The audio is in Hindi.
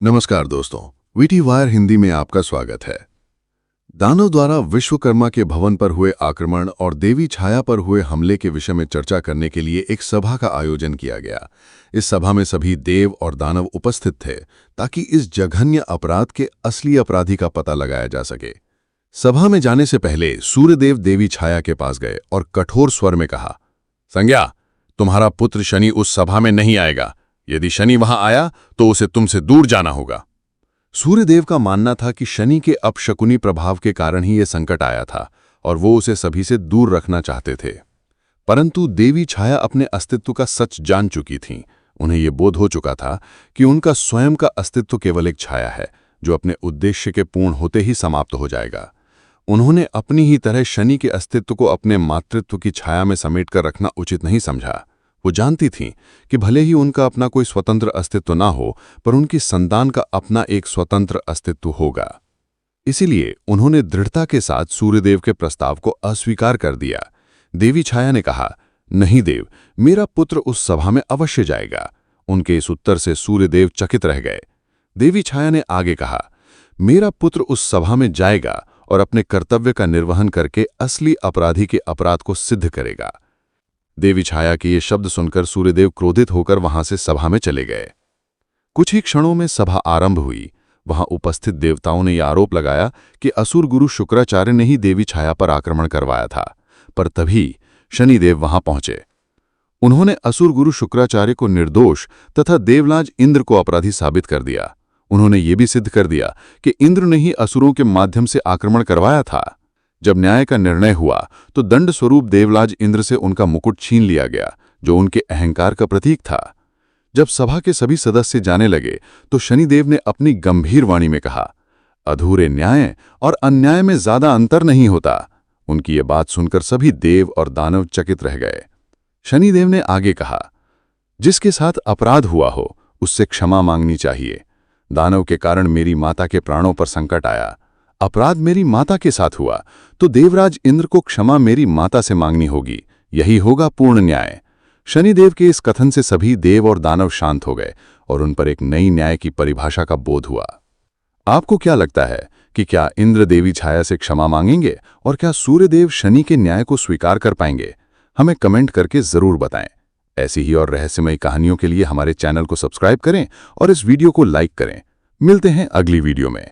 नमस्कार दोस्तों, वीटी वायर हिंदी में आपका स्वागत है। दानव द्वारा विश्वकर्मा के भवन पर हुए आक्रमण और देवी छाया पर हुए हमले के विषय में चर्चा करने के लिए एक सभा का आयोजन किया गया। इस सभा में सभी देव और दानव उपस्थित थे ताकि इस जघन्य अपराध के असली अपराधी का पता लगाया जा सके। सभा में जाने से पहले सूर्यदेव देवी छाया के पास गए और कठोर स्वर में कहा, संज्ञा, तुम्हारा पुत्र शनि उस सभा में नहीं आएगा। यदि शनि वहां आया तो उसे तुमसे दूर जाना होगा। सूर्यदेव का मानना था कि शनि के अपशकुनी प्रभाव के कारण ही यह संकट आया था और वो उसे सभी से दूर रखना चाहते थे। परंतु देवी छाया अपने अस्तित्व का सच जान चुकी थीं। उन्हें यह बोध हो चुका था कि उनका स्वयं का अस्तित्व केवल एक छाया है जो अपने उद्देश्य के पूर्ण होते ही समाप्त हो जाएगा। उन्होंने अपनी ही तरह शनि के अस्तित्व को अपने मातृत्व की छाया में समेटकर रखना उचित नहीं समझा। वो जानती थीं कि भले ही उनका अपना कोई स्वतंत्र अस्तित्व ना हो, पर उनकी संतान का अपना एक स्वतंत्र अस्तित्व होगा। इसीलिए उन्होंने दृढ़ता के साथ सूर्यदेव के प्रस्ताव को अस्वीकार कर दिया। देवी छाया ने कहा, नहीं देव, मेरा पुत्र उस सभा में अवश्य जाएगा। उनके इस उत्तर से सूर्यदेव चकित रह गए। देवी छाया ने आगे कहा, मेरा पुत्र उस सभा में जाएगा और अपने कर्तव्य का निर्वहन करके असली अपराधी के अपराध को सिद्ध करेगा। देवी छाया के ये शब्द सुनकर सूर्यदेव क्रोधित होकर वहां से सभा में चले गए। कुछ ही क्षणों में सभा आरंभ हुई। वहां उपस्थित देवताओं ने यह आरोप लगाया कि असुर गुरु शुक्राचार्य ने ही देवी छाया पर आक्रमण करवाया था। पर तभी शनिदेव वहां पहुंचे। उन्होंने असुर गुरु शुक्राचार्य को निर्दोष तथा देवराज इंद्र को अपराधी साबित कर दिया। उन्होंने ये भी सिद्ध कर दिया कि इंद्र ने ही असुरों के माध्यम से आक्रमण करवाया था। जब न्याय का निर्णय हुआ तो दंड स्वरूप देवराज इंद्र से उनका मुकुट छीन लिया गया, जो उनके अहंकार का प्रतीक था। जब सभा के सभी सदस्य जाने लगे तो शनिदेव ने अपनी गंभीर वाणी में कहा, अधूरे न्याय और अन्याय में ज्यादा अंतर नहीं होता। उनकी ये बात सुनकर सभी देव और दानव चकित रह गए। शनिदेव ने आगे कहा, जिसके साथ अपराध हुआ हो उससे क्षमा मांगनी चाहिए। दानव के कारण मेरी माता के प्राणों पर संकट आया। अपराध मेरी माता के साथ हुआ तो देवराज इंद्र को क्षमा मेरी माता से मांगनी होगी। यही होगा पूर्ण न्याय। शनिदेव के इस कथन से सभी देव और दानव शांत हो गए और उन पर एक नई न्याय की परिभाषा का बोध हुआ। आपको क्या लगता है कि क्या इंद्र देवी छाया से क्षमा मांगेंगे और क्या सूर्यदेव शनि के न्याय को स्वीकार कर पाएंगे? हमें कमेंट करके जरूर बताएं। ऐसी ही और रहस्यमयी कहानियों के लिए हमारे चैनल को सब्सक्राइब करें और इस वीडियो को लाइक करें। मिलते हैं अगली वीडियो में।